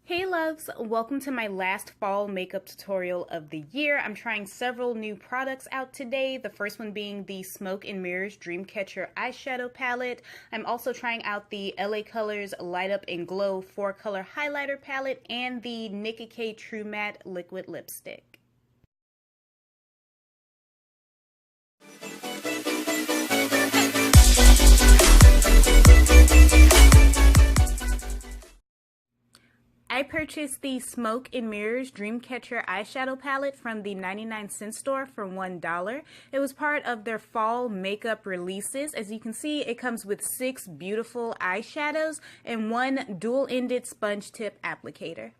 Hey loves, welcome to my last fall makeup tutorial of the year. I'm trying several new products out today, the first one being the Smoke and Mirrors Dreamcatcher Eyeshadow Palette. I'm also trying out the LA Colors Light Up and Glow 4-color highlighter palette and the Nicka True Matte liquid lipstick. I purchased the Smoke and Mirrors Dreamcatcher Eyeshadow Palette from the 99-cent store for $1. It was part of their fall makeup releases. As you can see, it comes with 6 beautiful eyeshadows and 1 dual-ended sponge tip applicator.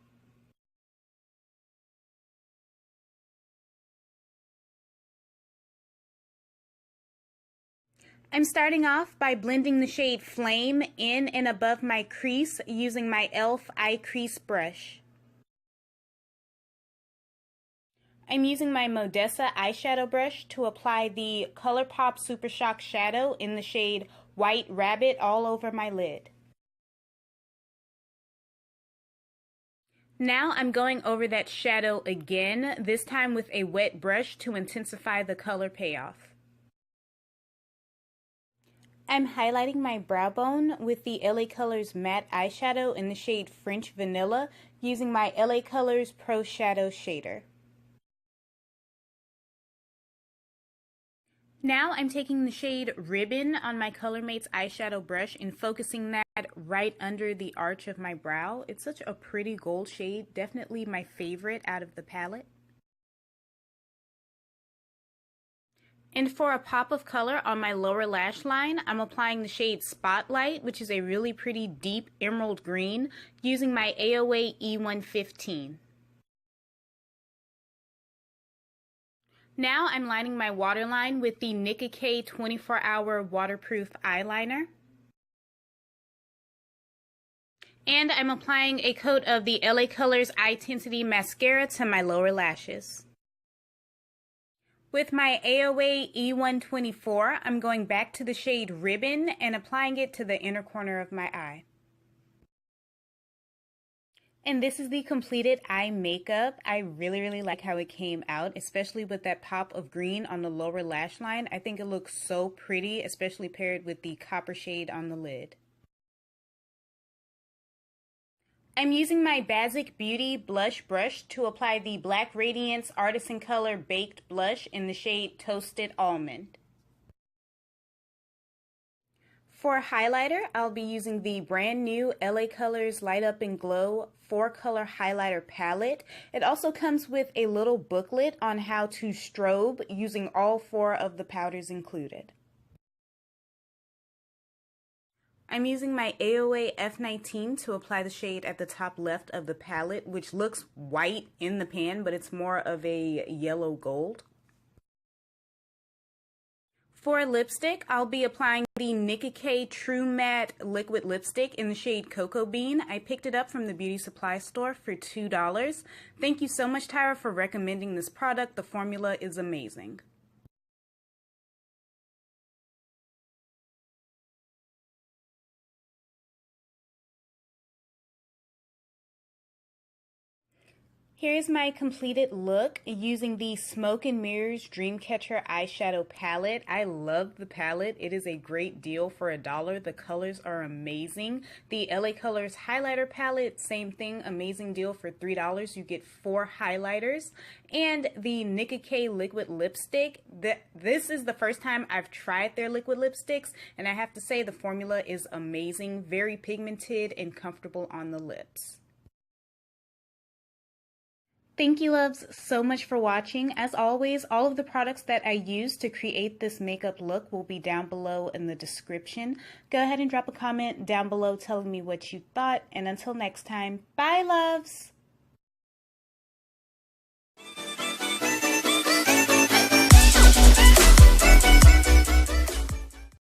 I'm starting off by blending the shade Flame in and above my crease using my E.L.F. eye crease brush. I'm using my Modessa eyeshadow brush to apply the ColourPop Super Shock shadow in the shade White Rabbit all over my lid. Now I'm going over that shadow again, this time with a wet brush to intensify the color payoff. I'm highlighting my brow bone with the LA Colors matte eyeshadow in the shade French Vanilla using my LA Colors Pro Shadow Shader. Now I'm taking the shade Ribbon on my ColorMates eyeshadow brush and focusing that right under the arch of my brow. It's such a pretty gold shade, definitely my favorite out of the palette. And for a pop of color on my lower lash line, I'm applying the shade Spotlight, which is a really pretty deep emerald green, using my AOA E115. Now I'm lining my waterline with the Nicka 24-hour waterproof eyeliner. And I'm applying a coat of the LA Colors Eyetensity mascara to my lower lashes. With my AOA E124, I'm going back to the shade Ribbon and applying it to the inner corner of my eye. And this is the completed eye makeup. I really like how it came out, especially with that pop of green on the lower lash line. I think it looks so pretty, especially paired with the copper shade on the lid. I'm using my Basic Beauty blush brush to apply the Black Radiance Artisan Color Baked Blush in the shade Toasted Almond. For highlighter, I'll be using the brand new LA Colors Light Up and Glow 4-color highlighter palette. It also comes with a little booklet on how to strobe using all 4 of the powders included. I'm using my AOA F19 to apply the shade at the top left of the palette, which looks white in the pan, but it's more of a yellow gold. For lipstick, I'll be applying the Nicka True Matte liquid lipstick in the shade Cocoa Bean. I picked it up from the beauty supply store for $2. Thank you so much, Tyra, for recommending this product. The formula is amazing. Here's my completed look using the Smoke and Mirrors Dreamcatcher Eyeshadow Palette. I love the palette. It is a great deal for $1. The colors are amazing. The LA Colors Highlighter Palette, same thing, amazing deal for $3. You get 4 highlighters. And the Nicka Liquid Lipstick. This is the first time I've tried their liquid lipsticks, and I have to say the formula is amazing, very pigmented and comfortable on the lips. Thank you, loves, so much for watching. As always, all of the products that I use to create this makeup look will be down below in the description. Go ahead and drop a comment down below telling me what you thought. And until next time, bye, loves!